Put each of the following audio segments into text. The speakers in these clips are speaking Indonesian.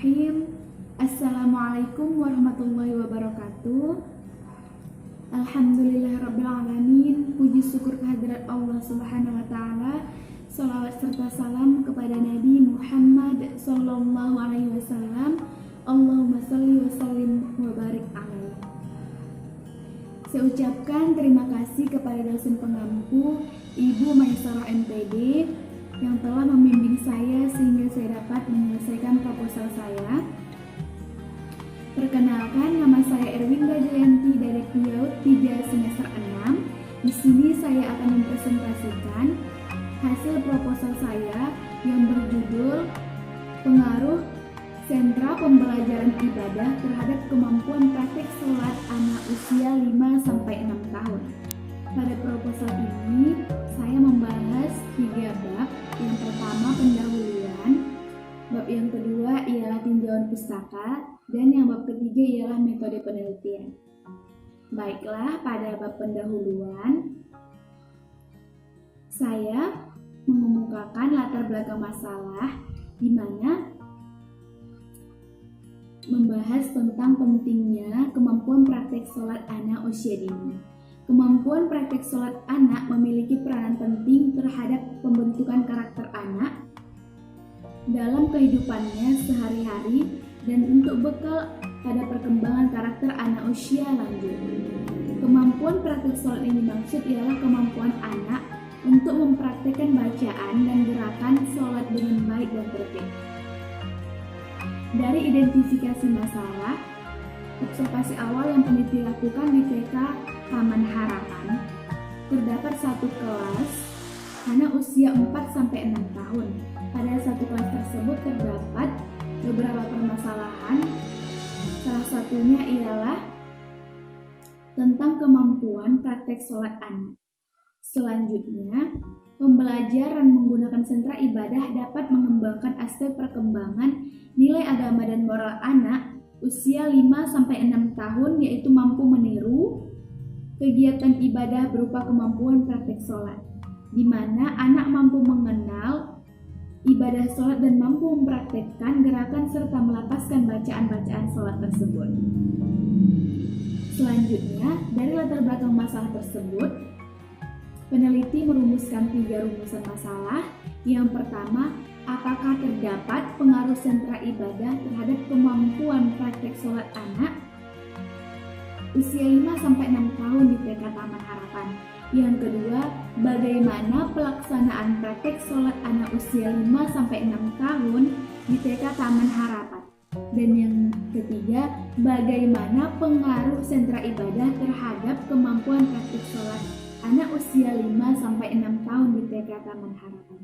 Bismillahirrahmanirrahim. Assalamualaikum warahmatullahi wabarakatuh. Alhamdulillahirrabbilalamin. Puji syukur kehadirat Allah subhanahu wa ta'ala. Salawat serta salam kepada Nabi Muhammad sallallahu alaihi wasallam. Allahumma salli wa sallim wa barik alaihi. Saya ucapkan terima kasih kepada dosen pengampu Ibu Maisarah MPD yang telah membimbing saya sehingga saya dapat menyelesaikan proposal saya. Perkenalkan, nama saya Erwinda Jayanti dari PIAUD 3 semester 6. Di sini saya akan mempresentasikan hasil proposal saya yang berjudul Pengaruh Sentra Pembelajaran Ibadah terhadap kemampuan praktik sholat anak usia 5-6 tahun. Pada proposal ini, saya membahas 3 bab. Yang pertama, pendahuluan. Bab yang kedua ialah tinjauan pustaka. Dan yang bab ketiga ialah metode penelitian. Baiklah, pada bab pendahuluan, saya mengemukakan latar belakang masalah di mana membahas tentang pentingnya kemampuan praktik sholat anak usia dini. Kemampuan praktik sholat anak memiliki peranan penting terhadap pembentukan karakter anak dalam kehidupannya sehari-hari dan untuk bekal pada perkembangan karakter anak usia lanjut. Kemampuan praktik sholat ini maksud ialah kemampuan anak untuk mempraktikkan bacaan dan gerakan sholat dengan baik dan tertib. Dari identifikasi masalah, observasi awal yang peneliti lakukan di TK Taman Harapan, terdapat satu kelas anak usia 4-6 tahun. Pada satu kelas tersebut terdapat beberapa permasalahan. Salah satunya ialah tentang kemampuan praktek sholat anak. Selanjutnya, pembelajaran menggunakan sentra ibadah dapat mengembangkan aspek perkembangan nilai agama dan moral anak usia 5-6 tahun, yaitu mampu meniru kegiatan ibadah berupa kemampuan praktek sholat, di mana anak mampu mengenal ibadah sholat dan mampu mempraktekkan gerakan serta melapaskan bacaan-bacaan sholat tersebut. Selanjutnya, dari latar belakang masalah tersebut, peneliti merumuskan 3 rumusan masalah. Yang pertama, apakah terdapat pengaruh sentra ibadah terhadap kemampuan praktek sholat anak usia 5-6 tahun di TK Taman Harapan? Yang kedua, bagaimana pelaksanaan praktek sholat anak usia 5-6 tahun di TK Taman Harapan? Dan yang ketiga, bagaimana pengaruh sentra ibadah terhadap kemampuan praktek sholat anak usia 5-6 tahun di TK Taman Harapan?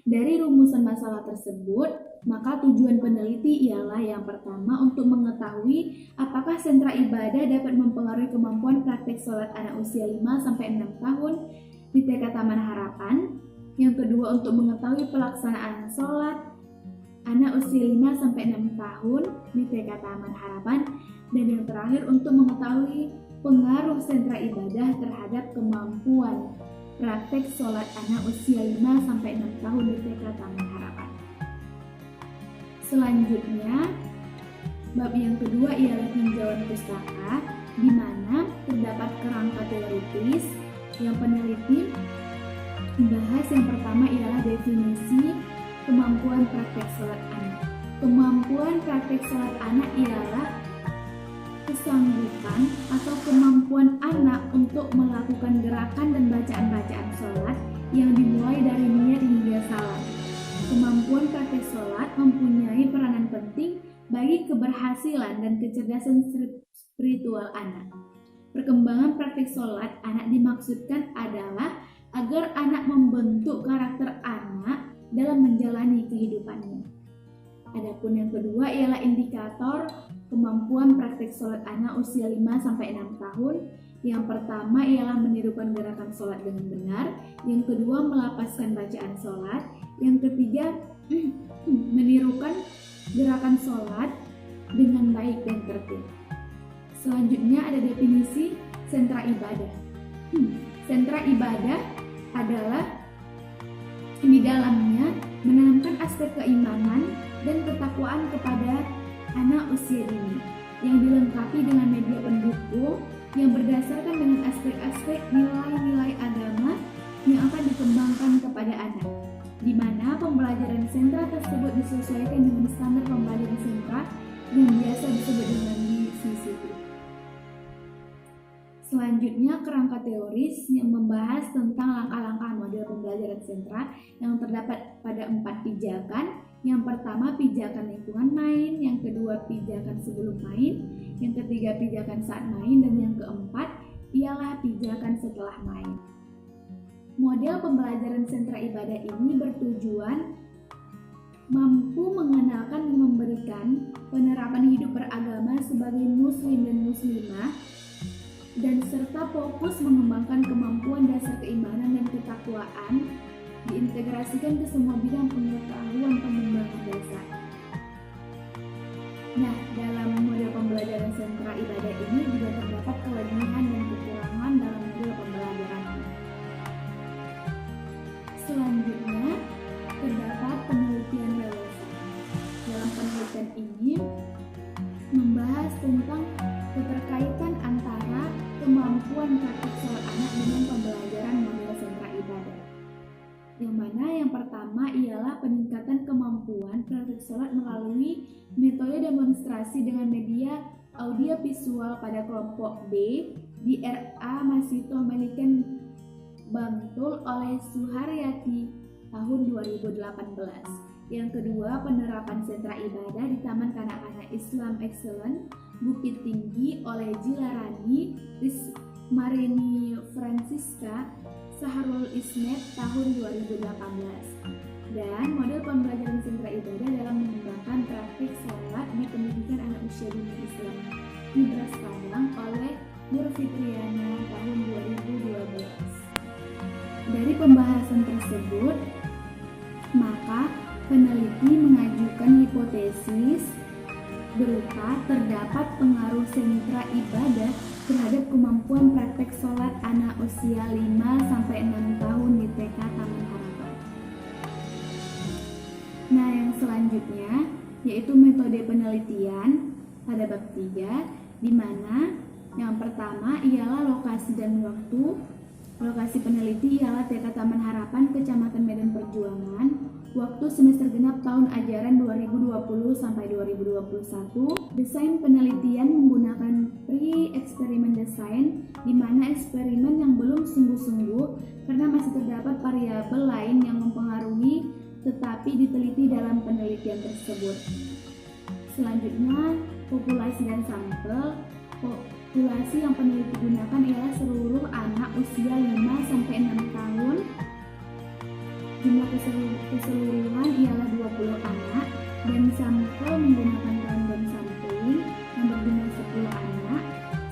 Dari rumusan masalah tersebut, maka tujuan peneliti ialah yang pertama untuk mengetahui apakah sentra ibadah dapat mempengaruhi kemampuan praktek sholat anak usia 5-6 tahun di TK Taman Harapan. Yang kedua, untuk mengetahui pelaksanaan sholat anak usia 5-6 tahun di TK Taman Harapan. Dan yang terakhir, untuk mengetahui pengaruh sentra ibadah terhadap kemampuan praktek sholat anak usia 5-6 tahun di TK Taman Harapan. Selanjutnya, bab yang kedua ialah tinjauan pustaka, di mana terdapat kerangka teoritis yang peneliti membahas. Yang pertama ialah definisi kemampuan praktek sholat anak. Kemampuan praktek sholat anak ialah kesanggupan atau kemampuan anak untuk melakukan gerakan dan bacaan-bacaan sholat yang dimulai dari niat hingga salam. Kemampuan praktek sholat mempunyai peranan penting bagi keberhasilan dan kecerdasan spiritual anak. Perkembangan praktek sholat anak dimaksudkan adalah agar anak membentuk karakter anak dalam menjalani kehidupannya. Adapun yang kedua ialah indikator kemampuan praktek sholat anak usia 5-6 tahun. Yang pertama ialah menirukan gerakan sholat dengan benar. Yang kedua, melapaskan bacaan sholat. Yang ketiga, menirukan gerakan sholat dengan baik dan tertib. Selanjutnya ada definisi sentra ibadah. Sentra ibadah adalah di dalamnya menanamkan aspek keimanan dan ketakwaan kepada anak usia dini yang dilengkapi dengan media pendukung yang berdasarkan dengan aspek-aspek nilai-nilai agama yang akan dikembangkan kepada anak, di mana pembelajaran sentra tersebut disesuaikan dengan standar pembelajaran sentra yang biasa disebut dengan DCCT. Selanjutnya, kerangka teoris yang membahas tentang langkah-langkah model pembelajaran sentra yang terdapat pada 4 pijakan. Yang pertama, pijakan lingkungan main, yang kedua, pijakan sebelum main, yang ketiga, pijakan saat main, dan yang keempat ialah pijakan setelah main. Model pembelajaran sentra ibadah ini bertujuan mampu mengenalkan dan memberikan penerapan hidup beragama sebagai muslim dan muslimah, dan serta fokus mengembangkan kemampuan dasar keimanan dan ketakwaan diintegrasikan ke semua bidang pengetahuan pengembangan dasar. Nah, dalam model pembelajaran sentra ibadah ini juga terdapat kelebihan dan kekurangan dalam model pembelajaran ini. Selanjutnya, terdapat penelitian relevan. Dalam penelitian ini membahas tentang keterkaitan antara kemampuan praktik sholat anak dengan pembelajaran model sentra ibadah. Yang mana yang pertama ialah peningkatan kemampuan praktik sholat melalui metode demonstrasi dengan media audio visual pada kelompok B di RA Masito Meliken Bantul oleh Suharyati tahun 2018. Yang kedua, penerapan sentra ibadah di Taman Kanak-kanak Islam Excellent Bukit Tinggi oleh Jilarani Rismarini Francisca Saharul Ismet tahun 2018. Dan model pembelajaran sentra ibadah dalam mengembangkan praktik sholat di pendidikan anak usia dini Islam Mibras Padang oleh Nur Fitriana tahun 2012. Dari pembahasan tersebut, maka peneliti mengajukan hipotesis berupa terdapat pengaruh sentra ibadah terhadap kemampuan praktek sholat anak usia 5-6 tahun di TK Taman Harapan. Nah, yang selanjutnya yaitu metode penelitian pada bab 3, di mana yang pertama ialah lokasi dan waktu. Lokasi peneliti ialah TK Taman Harapan, Kecamatan Medan Perjuangan. Waktu semester genap tahun ajaran 2020 sampai 2021. Desain penelitian menggunakan pre-eksperimen design, di mana eksperimen yang belum sungguh-sungguh karena masih terdapat variabel lain yang mempengaruhi tetapi diteliti dalam penelitian tersebut. Selanjutnya, populasi dan sampel. Populasi yang peneliti gunakan ialah seluruh anak usia 5-6 tahun. Jumlah keseluruhan ialah 20 anak, dan sampel menggunakan random sampling yang berjumlah 10 anak.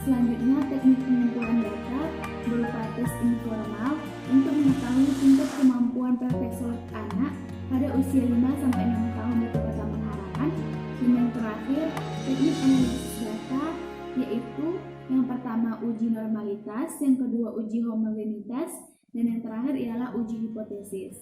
Selanjutnya, teknik pengumpulan data berupa tes informal untuk mengetahui tingkat kemampuan praktek sholat anak pada usia 5-6 tahun di TK Taman Harapan. Dan yang terakhir, teknik analisis data, yaitu yang pertama uji normalitas, yang kedua uji homogenitas, dan yang terakhir ialah uji hipotesis.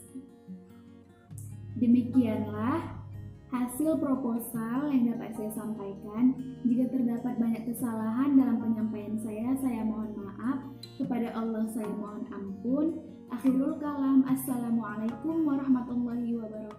Demikianlah hasil proposal yang dapat saya sampaikan. Jika terdapat banyak kesalahan dalam penyampaian saya mohon maaf. Kepada Allah saya mohon ampun. Akhirul kalam. Assalamualaikum warahmatullahi wabarakatuh.